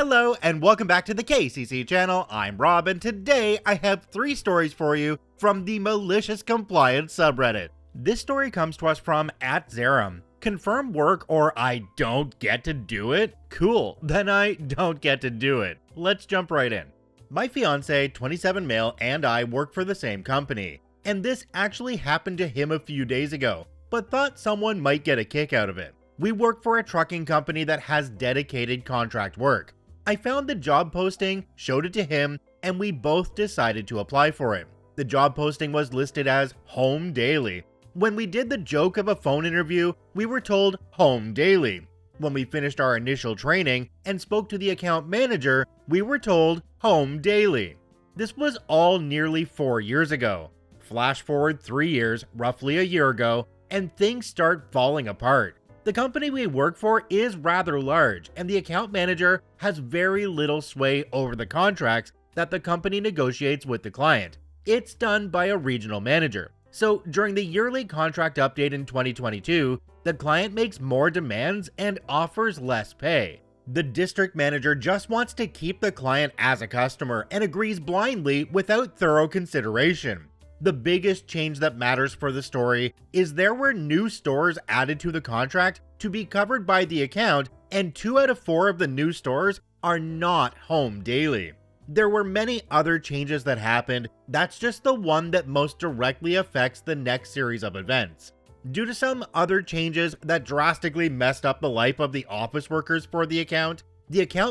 Hello and welcome back to the KCC channel. I'm Rob and today I have 3 stories for you from the MaliciousCompliance subreddit. This story comes to us from @Zerum. Confirm work or I don't get to do it? Cool, then I don't get to do it. Let's jump right in. My fiance, 27 male, and I work for the same company. And this actually happened to him a few days ago, but thought someone might get a kick out of it. We work for a trucking company that has dedicated contract work. I found the job posting, showed it to him, and we both decided to apply for it. The job posting was listed as home daily. When we did the joke of a phone interview, we were told home daily. When we finished our initial training and spoke to the account manager, we were told home daily. This was all nearly 4 years ago. Flash forward 3 years, roughly a year ago, and things start falling apart. The company we work for is rather large, and the account manager has very little sway over the contracts that the company negotiates with the client. It's done by a regional manager. So during the yearly contract update in 2022, the client makes more demands and offers less pay. The district manager just wants to keep the client as a customer and agrees blindly without thorough consideration. The biggest change that matters for the story is there were new stores added to the contract to be covered by the account, and 2 out of 4 of the new stores are not home daily. There were many other changes that happened, that's just the one that most directly affects the next series of events. Due to some other changes that drastically messed up the life of the office workers for the account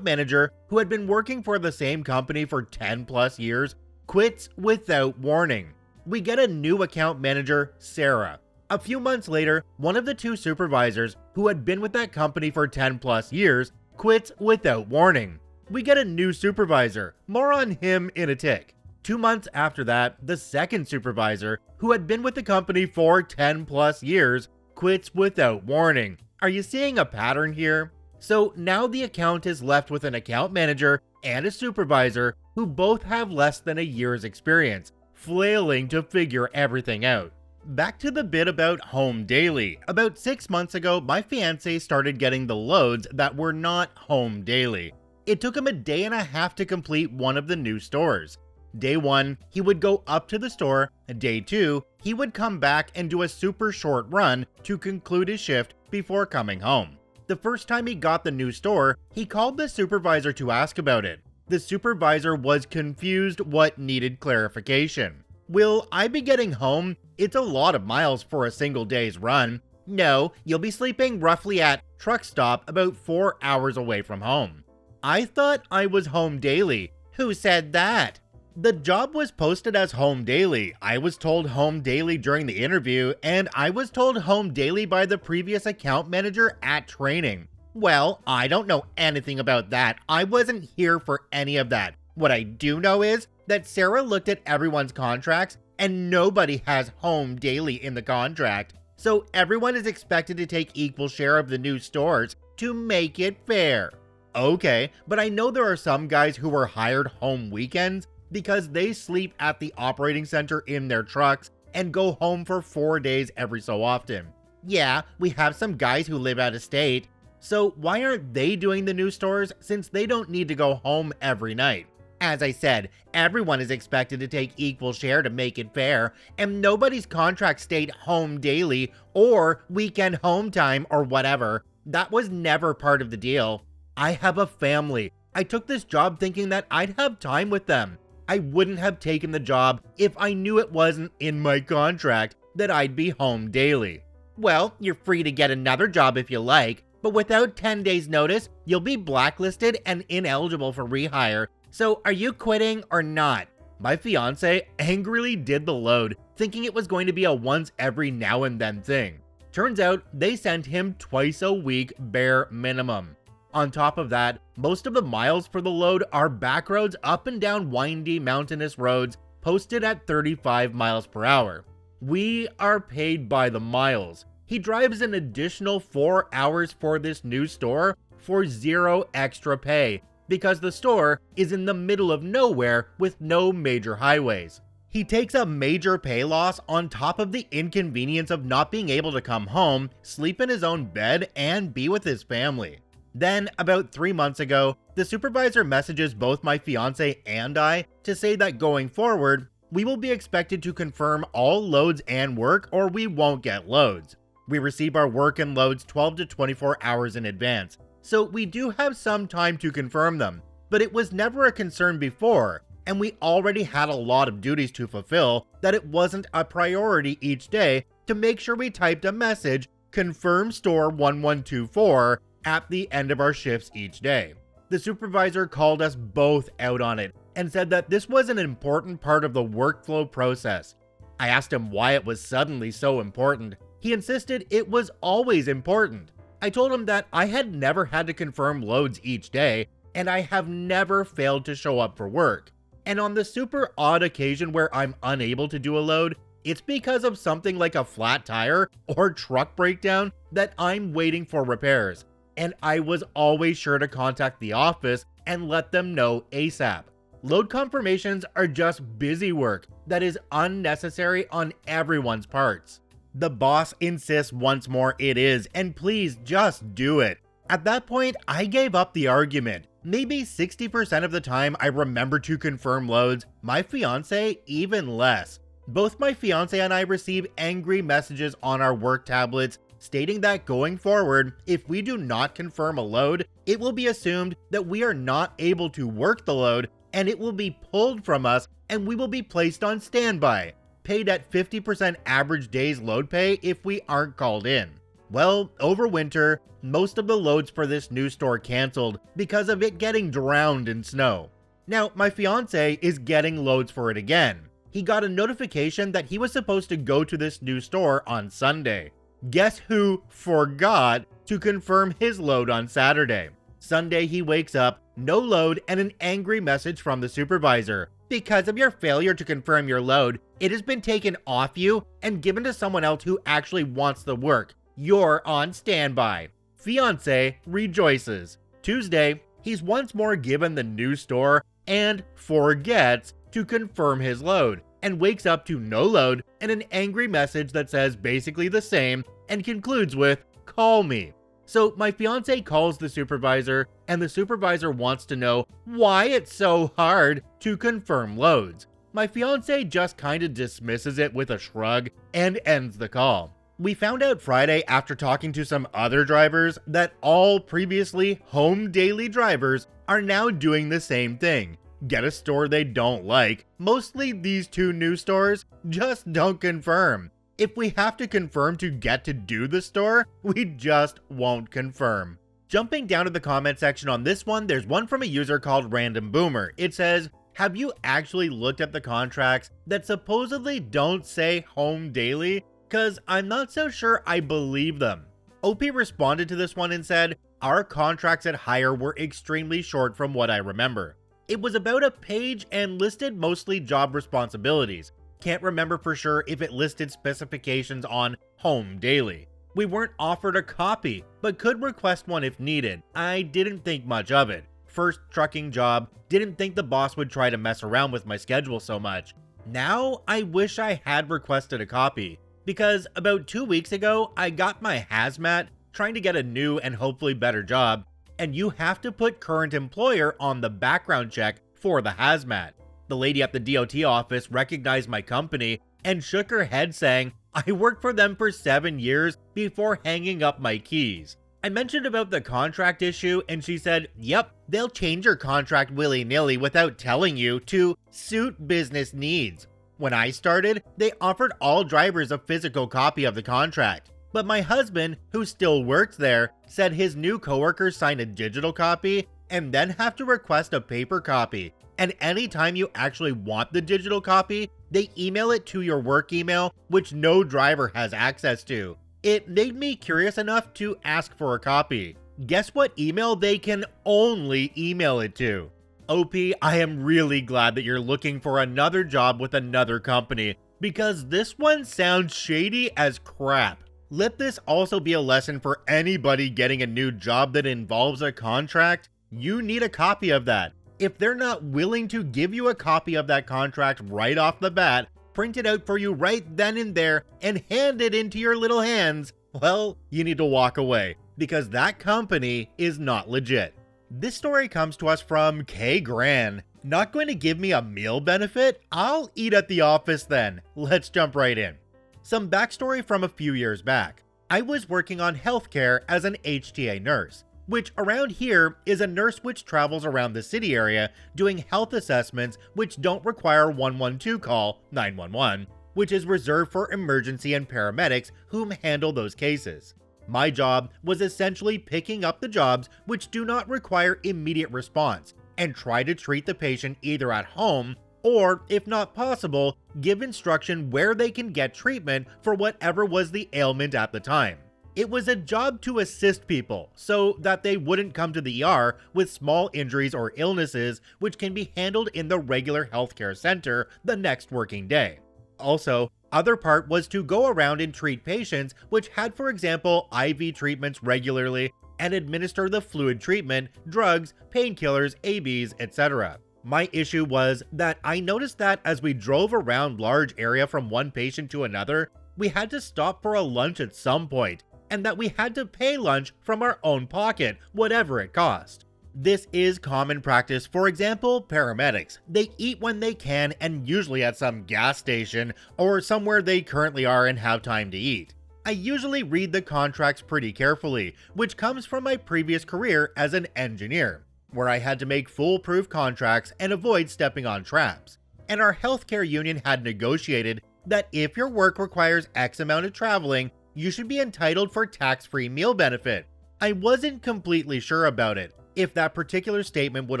manager, who had been working for the same company for 10 plus years, quits without warning. We get a new account manager, Sarah. A few months later, one of the 2 supervisors who had been with that company for 10 plus years quits without warning. We get a new supervisor, more on him in a tick. 2 months after that, the second supervisor, who had been with the company for 10 plus years, quits without warning. Are you seeing a pattern here? So now the account is left with an account manager and a supervisor who both have less than a year's experience, flailing to figure everything out. Back to the bit about home daily. About 6 months ago, my fiance started getting the loads that were not home daily. It took him a day and a half to complete one of the new stores. Day 1, he would go up to the store. Day 2, he would come back and do a super short run to conclude his shift before coming home. The first time he got the new store, he called the supervisor to ask about it. The supervisor was confused what needed clarification. Will I be getting home? It's a lot of miles for a single day's run. No, you'll be sleeping roughly at truck stop about 4 hours away from home. I thought I was home daily. Who said that? The job was posted as home daily. I was told home daily during the interview, and I was told home daily by the previous account manager at training. Well, I don't know anything about that. I wasn't here for any of that. What I do know is that Sarah looked at everyone's contracts and nobody has home daily in the contract. So everyone is expected to take equal share of the new stores to make it fair. Okay, but I know there are some guys who were hired home weekends because they sleep at the operating center in their trucks and go home for 4 days every so often. Yeah, we have some guys who live out of state. So why aren't they doing the new stores since they don't need to go home every night? As I said, everyone is expected to take equal share to make it fair, and nobody's contract stayed home daily or weekend home time or whatever. That was never part of the deal. I have a family. I took this job thinking that I'd have time with them. I wouldn't have taken the job if I knew it wasn't in my contract that I'd be home daily. Well, you're free to get another job if you like, but without 10 days notice, you'll be blacklisted and ineligible for rehire. So are you quitting or not? My fiance angrily did the load, thinking it was going to be a once every now and then thing. Turns out they sent him twice a week bare minimum. On top of that, most of the miles for the load are back roads up and down windy mountainous roads posted at 35 miles per hour. We are paid by the miles. He drives an additional 4 hours for this new store for 0 extra pay because the store is in the middle of nowhere with no major highways. He takes a major pay loss on top of the inconvenience of not being able to come home, sleep in his own bed, and be with his family. Then, about 3 months ago, the supervisor messages both my fiance and I to say that going forward, we will be expected to confirm all loads and work or we won't get loads. We receive our work and loads 12 to 24 hours in advance, so we do have some time to confirm them, but it was never a concern before, and we already had a lot of duties to fulfill that it wasn't a priority each day to make sure we typed a message, confirm store 1124, at the end of our shifts each day. The supervisor called us both out on it and said that this was an important part of the workflow process. I asked him why it was suddenly so important. He insisted it was always important. I told him that I had never had to confirm loads each day, and I have never failed to show up for work. And on the super odd occasion where I'm unable to do a load, it's because of something like a flat tire or truck breakdown that I'm waiting for repairs. And I was always sure to contact the office and let them know ASAP. Load confirmations are just busy work that is unnecessary on everyone's parts. The boss insists once more it is, and please just do it. At that point, I gave up the argument. Maybe 60% of the time I remember to confirm loads, my fiance even less. Both my fiance and I receive angry messages on our work tablets stating that going forward, if we do not confirm a load, it will be assumed that we are not able to work the load and it will be pulled from us and we will be placed on standby, paid at 50% average days load pay if we aren't called in. Well, over winter, most of the loads for this new store canceled because of it getting drowned in snow. Now, my fiance is getting loads for it again. He got a notification that he was supposed to go to this new store on Sunday. Guess who forgot to confirm his load on Saturday? Sunday he wakes up, no load, and an angry message from the supervisor. Because of your failure to confirm your load, it has been taken off you and given to someone else who actually wants the work. You're on standby. Fiance rejoices. Tuesday, he's once more given the new store and forgets to confirm his load and wakes up to no load and an angry message that says basically the same and concludes with, call me. So my fiance calls the supervisor and the supervisor wants to know why it's so hard to confirm loads. My fiance just kind of dismisses it with a shrug and ends the call. We found out Friday after talking to some other drivers that all previously home daily drivers are now doing the same thing. Get a store they don't like, mostly these two new stores, just don't confirm. If we have to confirm to get to do the store, we just won't confirm. Jumping down to the comment section on this one, there's one from a user called Random Boomer. It says, have you actually looked at the contracts that supposedly don't say home daily? Cause I'm not so sure I believe them. OP responded to this one and said, our contracts at hire were extremely short from what I remember. It was about a page and listed mostly job responsibilities. Can't remember for sure if it listed specifications on home daily. We weren't offered a copy, but could request one if needed. I didn't think much of it. First trucking job, didn't think the boss would try to mess around with my schedule so much. Now I wish I had requested a copy, because about 2 weeks ago, I got my hazmat trying to get a new and hopefully better job, and you have to put current employer on the background check for the hazmat. The lady at the DOT office recognized my company and shook her head saying, I worked for them for 7 years before hanging up my keys. I mentioned about the contract issue and she said, yep, they'll change your contract willy-nilly without telling you to suit business needs. When I started, they offered all drivers a physical copy of the contract. But my husband, who still works there, said his new coworkers sign a digital copy and then have to request a paper copy. And anytime you actually want the digital copy, they email it to your work email, which no driver has access to. It made me curious enough to ask for a copy. Guess what email they can only email it to? OP, I am really glad that you're looking for another job with another company, because this one sounds shady as crap. Let this also be a lesson for anybody getting a new job that involves a contract. You need a copy of that. If they're not willing to give you a copy of that contract right off the bat, print it out for you right then and there, and hand it into your little hands, well, you need to walk away. because that company is not legit. This story comes to us from K Gran. Not going to give me a meal benefit? I'll eat at the office then. Let's jump right in. Some backstory from a few years back. I was working on healthcare as an HTA nurse, which around here is a nurse which travels around the city area doing health assessments which don't require 112 call 911, which is reserved for emergency and paramedics whom handle those cases. My job was essentially picking up the jobs which do not require immediate response and try to treat the patient either at home or, if not possible, give instruction where they can get treatment for whatever was the ailment at the time. It was a job to assist people so that they wouldn't come to the ER with small injuries or illnesses which can be handled in the regular healthcare center the next working day. Also, other part was to go around and treat patients which had, for example, IV treatments regularly and administer the fluid treatment, drugs, painkillers, ABs, etc. My issue was that I noticed that as we drove around large area from one patient to another, we had to stop for a lunch at some point, and that we had to pay lunch from our own pocket, whatever it cost. This is common practice. For example, paramedics. They eat when they can and usually at some gas station or somewhere they currently are and have time to eat. I usually read the contracts pretty carefully, which comes from my previous career as an engineer, where I had to make foolproof contracts and avoid stepping on traps. And our healthcare union had negotiated that if your work requires X amount of traveling, you should be entitled for tax-free meal benefit. I wasn't completely sure about it, if that particular statement would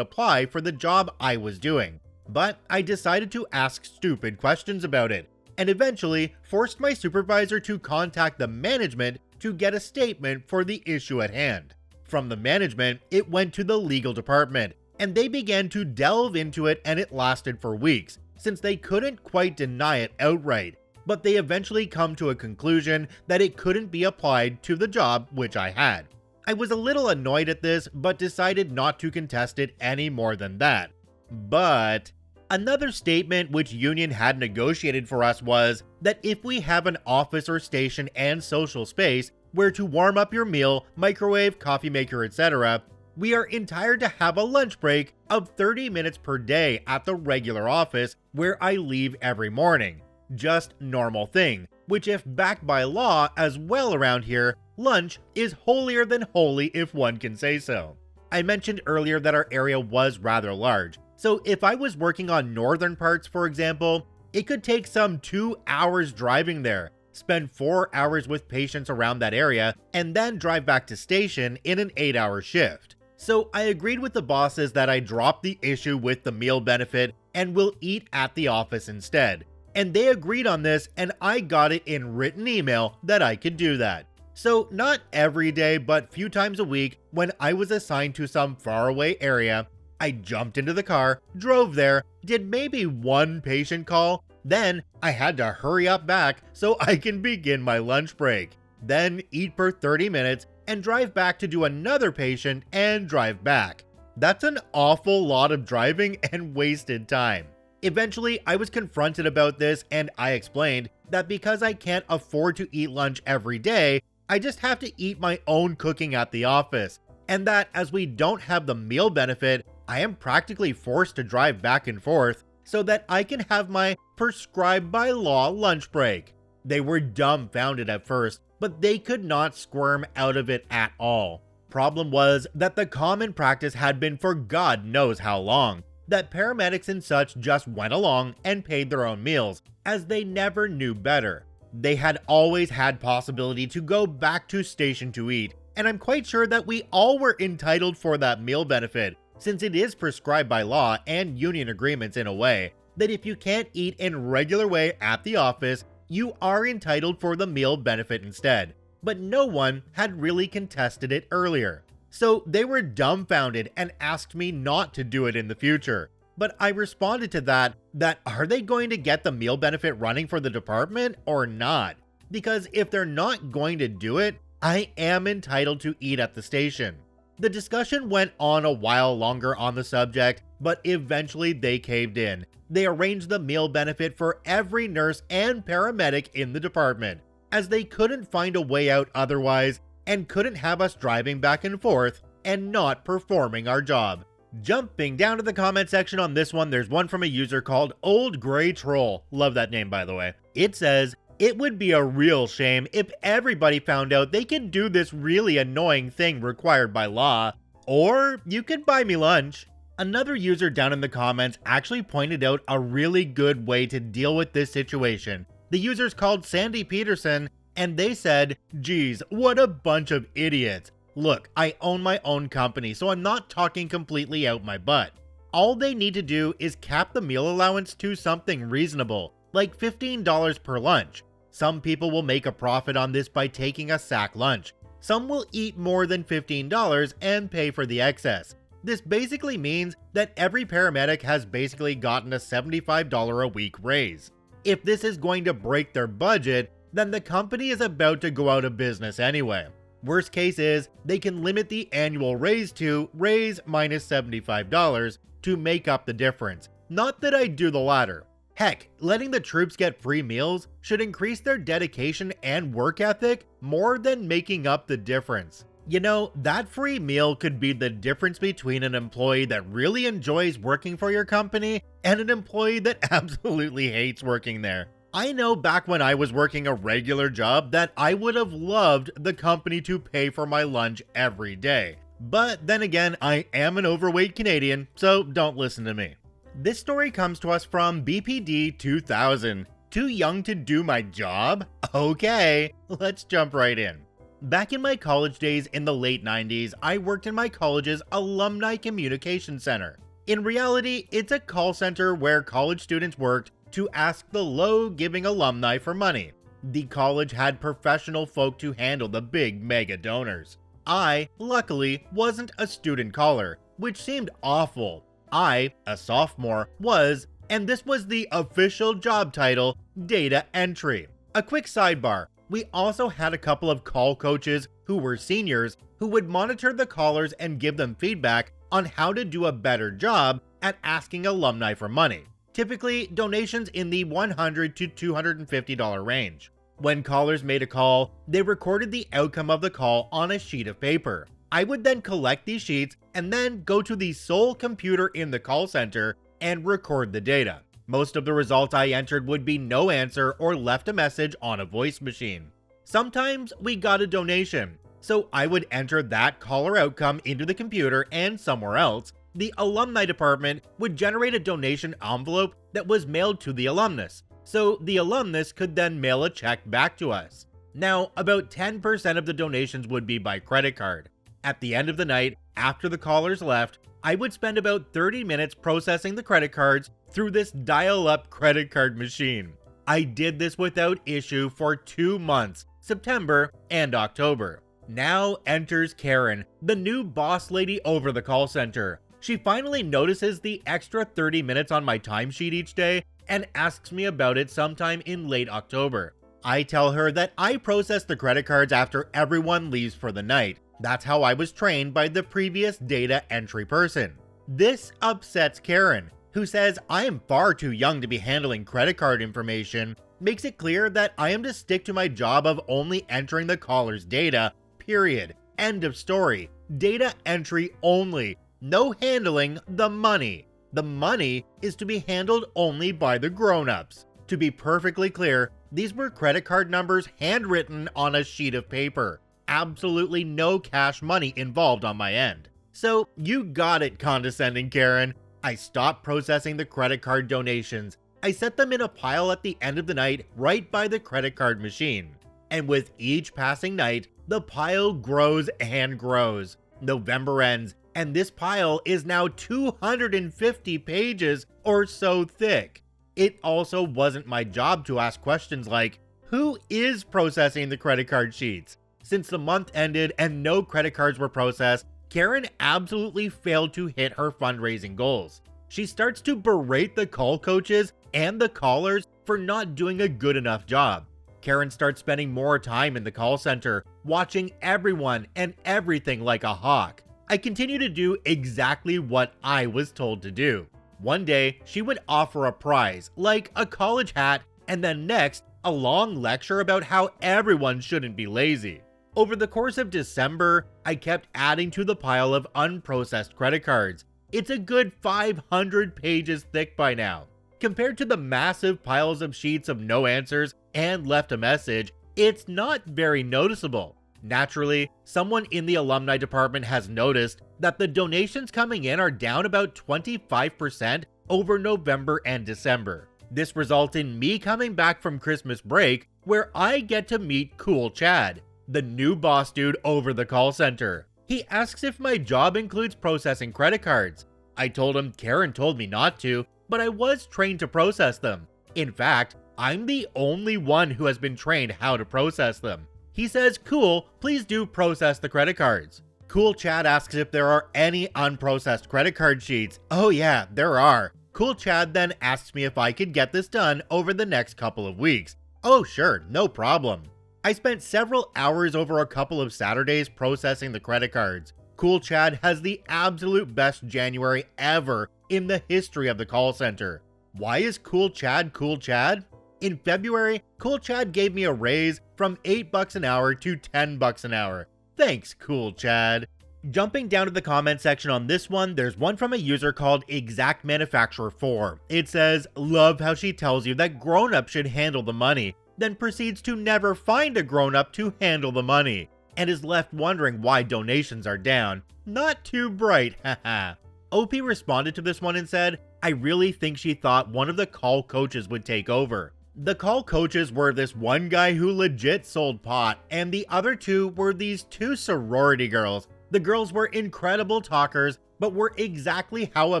apply for the job I was doing, but I decided to ask stupid questions about it, and eventually forced my supervisor to contact the management to get a statement for the issue at hand. From the management, it went to the legal department, and they began to delve into it, and it lasted for weeks, since they couldn't quite deny it outright, but they eventually come to a conclusion that it couldn't be applied to the job which I had. I was a little annoyed at this, but decided not to contest it any more than that. But another statement which union had negotiated for us was that if we have an office or station and social space where to warm up your meal, microwave, coffee maker, etc., we are entitled to have a lunch break of 30 minutes per day at the regular office where I leave every morning. Just normal thing, which if backed by law as well around here, lunch is holier than holy if one can say so. I mentioned earlier that our area was rather large, so if I was working on northern parts, for example, it could take some 2 hours driving there, spend 4 hours with patients around that area, and then drive back to station in an 8-hour shift. So I agreed with the bosses that I drop the issue with the meal benefit and will eat at the office instead. And they agreed on this, and I got it in written email that I could do that. So not every day, but few times a week, when I was assigned to some faraway area, I jumped into the car, drove there, did maybe one patient call, then I had to hurry up back so I can begin my lunch break, then eat for 30 minutes and drive back to do another patient and drive back. That's an awful lot of driving and wasted time. Eventually, I was confronted about this, and I explained that because I can't afford to eat lunch every day, I just have to eat my own cooking at the office, and that as we don't have the meal benefit, I am practically forced to drive back and forth so that I can have my prescribed by law lunch break. They were dumbfounded at first, but they could not squirm out of it at all. Problem was that the common practice had been for God knows how long, that paramedics and such just went along and paid their own meals, as they never knew better. They had always had possibility to go back to station to eat, and I'm quite sure that we all were entitled for that meal benefit, since it is prescribed by law and union agreements in a way, that if you can't eat in regular way at the office, you are entitled for the meal benefit instead. But no one had really contested it earlier. So they were dumbfounded and asked me not to do it in the future. But I responded to that are they going to get the meal benefit running for the department or not? Because if they're not going to do it, I am entitled to eat at the station. The discussion went on a while longer on the subject, but eventually they caved in. They arranged the meal benefit for every nurse and paramedic in the department, as they couldn't find a way out otherwise, and couldn't have us driving back and forth and not performing our job. Jumping down to the comment section on this one, there's one from a user called Old Gray Troll. Love that name, by the way. It says, "It would be a real shame if everybody found out they could do this really annoying thing required by law. Or you could buy me lunch." Another user down in the comments actually pointed out a really good way to deal with this situation. The user's called Sandy Peterson, and they said, "Geez, what a bunch of idiots. Look, I own my own company, so I'm not talking completely out my butt. All they need to do is cap the meal allowance to something reasonable, like $15 per lunch. Some people will make a profit on this by taking a sack lunch. Some will eat more than $15 and pay for the excess. This basically means that every paramedic has basically gotten a $75 a week raise. If this is going to break their budget, then the company is about to go out of business anyway. Worst case is, they can limit the annual raise to raise minus $75 to make up the difference. Not that I'd do the latter. Heck, letting the troops get free meals should increase their dedication and work ethic more than making up the difference. You know, that free meal could be the difference between an employee that really enjoys working for your company and an employee that absolutely hates working there. I know back when I was working a regular job that I would have loved the company to pay for my lunch every day. But then again, I am an overweight Canadian, so don't listen to me. This story comes to us from BPD 2000. Too young to do my job? Okay, let's jump right in. Back in my college days in the late 90s, I worked in my college's Alumni Communication Center. In reality, it's a call center where college students worked to ask the low-giving alumni for money. The college had professional folk to handle the big mega donors. I, luckily, wasn't a student caller, which seemed awful. I, a sophomore, was, and this was the official job title, data entry. A quick sidebar, we also had a couple of call coaches who were seniors who would monitor the callers and give them feedback on how to do a better job at asking alumni for money. Typically, donations in the $100 to $250 range. When callers made a call, they recorded the outcome of the call on a sheet of paper. I would then collect these sheets and then go to the sole computer in the call center and record the data. Most of the results I entered would be no answer or left a message on a voice machine. Sometimes we got a donation, so I would enter that caller outcome into the computer, and somewhere else, the alumni department would generate a donation envelope that was mailed to the alumnus, so the alumnus could then mail a check back to us. Now, about 10% of the donations would be by credit card. At the end of the night, after the callers left, I would spend about 30 minutes processing the credit cards through this dial-up credit card machine. I did this without issue for 2 months, September and October. Now enters Karen, the new boss lady over the call center. She finally notices the extra 30 minutes on my timesheet each day and asks me about it sometime in late October. I tell her that I process the credit cards after everyone leaves for the night. That's how I was trained by the previous data entry person. This upsets Karen, who says I am far too young to be handling credit card information, makes it clear that I am to stick to my job of only entering the caller's data, period. End of story. Data entry only. No handling the money. The money is to be handled only by the grown-ups. To be perfectly clear, these were credit card numbers handwritten on a sheet of paper. Absolutely no cash money involved on my end. So you got it, condescending Karen. I stopped processing the credit card donations. I set them in a pile at the end of the night right by the credit card machine. And with each passing night, the pile grows and grows. November ends, and this pile is now 250 pages or so thick. It also wasn't my job to ask questions like, who is processing the credit card sheets? Since the month ended and no credit cards were processed, Karen absolutely failed to hit her fundraising goals. She starts to berate the call coaches and the callers for not doing a good enough job. Karen starts spending more time in the call center, watching everyone and everything like a hawk. I continue to do exactly what I was told to do. One day, she would offer a prize, like a college hat, and then next, a long lecture about how everyone shouldn't be lazy. Over the course of December, I kept adding to the pile of unprocessed credit cards. It's a good 500 pages thick by now. Compared to the massive piles of sheets of no answers and left a message, it's not very noticeable. Naturally, someone in the alumni department has noticed that the donations coming in are down about 25% over November and December. This results in me coming back from Christmas break where I get to meet Cool Chad, the new boss dude over the call center. He asks if my job includes processing credit cards. I told him Karen told me not to, but I was trained to process them. In fact, I'm the only one who has been trained how to process them. He says, cool, please do process the credit cards. Cool Chad asks if there are any unprocessed credit card sheets. Oh yeah, there are. Cool Chad then asks me if I could get this done over the next couple of weeks. Oh sure, no problem. I spent several hours over a couple of Saturdays processing the credit cards. Cool Chad has the absolute best January ever in the history of the call center. Why is Cool Chad Cool Chad? In February, Cool Chad gave me a raise from $8 an hour to $10 an hour. Thanks, Cool Chad. Jumping down to the comment section on this one, there's one from a user called Exact Manufacturer 4. It says, love how she tells you that grown-ups should handle the money, then proceeds to never find a grown-up to handle the money, and is left wondering why donations are down. Not too bright, haha. OP responded to this one and said, I really think she thought one of the call coaches would take over. The call coaches were this one guy who legit sold pot, and the other two were these two sorority girls. The girls were incredible talkers, but were exactly how a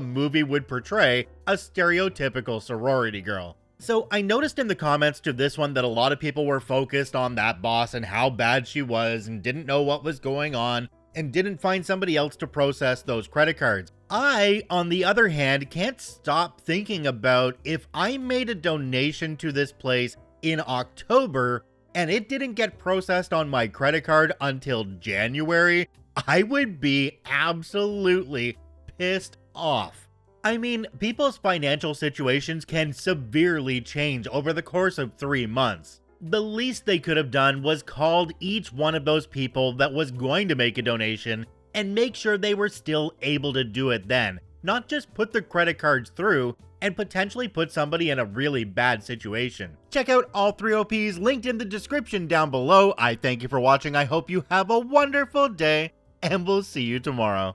movie would portray a stereotypical sorority girl. So I noticed in the comments to this one that a lot of people were focused on that boss and how bad she was and didn't know what was going on and didn't find somebody else to process those credit cards. I, on the other hand, can't stop thinking about if I made a donation to this place in October and it didn't get processed on my credit card until January, I would be absolutely pissed off. I mean, people's financial situations can severely change over the course of 3 months. The least they could have done was called each one of those people that was going to make a donation and make sure they were still able to do it then, not just put the credit cards through and potentially put somebody in a really bad situation. Check out all 3 OPs linked in the description down below. I thank you for watching. I hope you have a wonderful day, and we'll see you tomorrow.